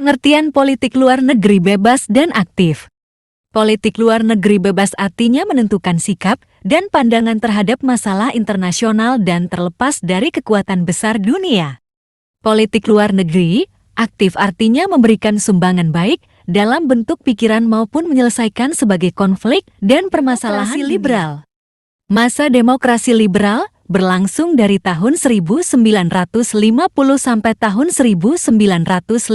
Pengertian politik luar negeri bebas dan aktif. Politik luar negeri bebas artinya menentukan sikap dan pandangan terhadap masalah internasional dan terlepas dari kekuatan besar dunia. Politik luar negeri aktif artinya memberikan sumbangan baik dalam bentuk pikiran maupun menyelesaikan sebagai konflik dan permasalahan liberal. Masa demokrasi liberal berlangsung dari tahun 1950 sampai tahun 1959.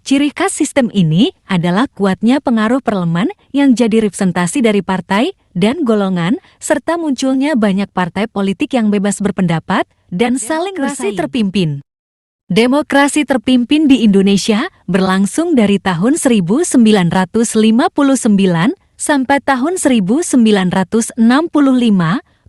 Ciri khas sistem ini adalah kuatnya pengaruh parlemen yang jadi representasi dari partai dan golongan, serta munculnya banyak partai politik yang bebas berpendapat dan saling terpimpin. Demokrasi terpimpin di Indonesia berlangsung dari tahun 1959 sampai tahun 1965.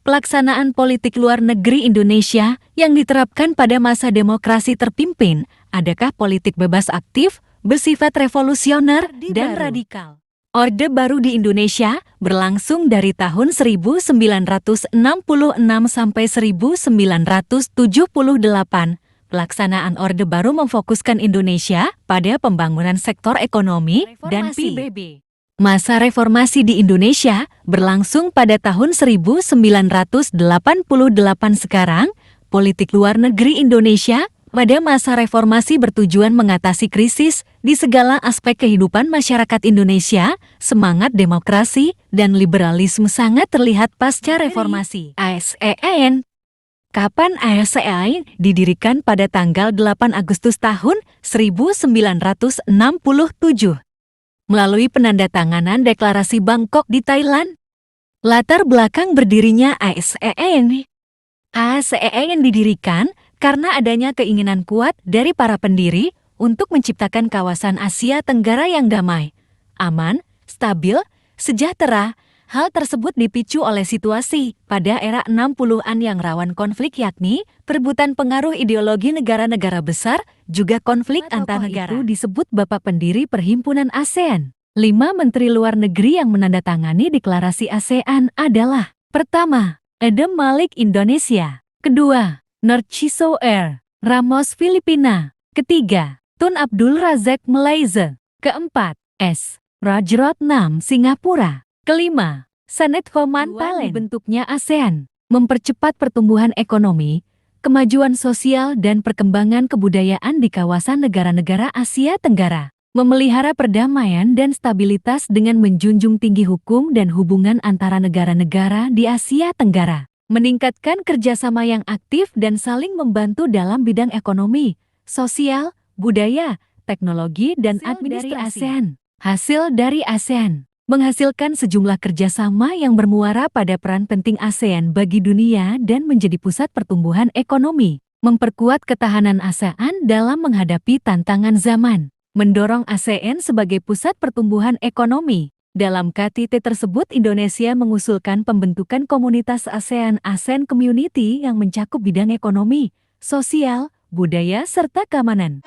Pelaksanaan politik luar negeri Indonesia yang diterapkan pada masa demokrasi terpimpin, adakah politik bebas aktif, bersifat revolusioner, dan radikal? Orde Baru di Indonesia berlangsung dari tahun 1966 sampai 1978. Pelaksanaan Orde Baru memfokuskan Indonesia pada pembangunan sektor ekonomi dan PBB. Masa reformasi di Indonesia berlangsung pada tahun 1988. Sekarang, politik luar negeri Indonesia pada masa reformasi bertujuan mengatasi krisis di segala aspek kehidupan masyarakat Indonesia. Semangat demokrasi dan liberalisme sangat terlihat pasca reformasi. ASEAN. Kapan ASEAN didirikan? Pada tanggal 8 Agustus tahun 1967. Melalui penandatanganan Deklarasi Bangkok di Thailand. Latar belakang berdirinya ASEAN. ASEAN didirikan karena adanya keinginan kuat dari para pendiri untuk menciptakan kawasan Asia Tenggara yang damai, aman, stabil, sejahtera. Hal tersebut dipicu oleh situasi pada era 60-an yang rawan konflik, yakni perebutan pengaruh ideologi negara-negara besar, juga konflik antar negara. Itu disebut Bapak Pendiri Perhimpunan ASEAN. 5 Menteri Luar Negeri yang menandatangani Deklarasi ASEAN adalah: pertama, Edem Malik Indonesia; kedua, Narciso R. Ramos Filipina; ketiga, Tun Abdul Razak Malaysia; keempat, S. Rajaratnam Singapura; kelima, Sanet Homan Thailand. Bentuknya ASEAN mempercepat pertumbuhan ekonomi, kemajuan sosial dan perkembangan kebudayaan di kawasan negara-negara Asia Tenggara, memelihara perdamaian dan stabilitas dengan menjunjung tinggi hukum dan hubungan antara negara-negara di Asia Tenggara, meningkatkan kerjasama yang aktif dan saling membantu dalam bidang ekonomi, sosial, budaya, teknologi, dan administrasi. Hasil dari ASEAN menghasilkan sejumlah kerjasama yang bermuara pada peran penting ASEAN bagi dunia dan menjadi pusat pertumbuhan ekonomi, memperkuat ketahanan ASEAN dalam menghadapi tantangan zaman, mendorong ASEAN sebagai pusat pertumbuhan ekonomi. Dalam KTT tersebut, Indonesia mengusulkan pembentukan komunitas ASEAN Community yang mencakup bidang ekonomi, sosial, budaya, serta keamanan.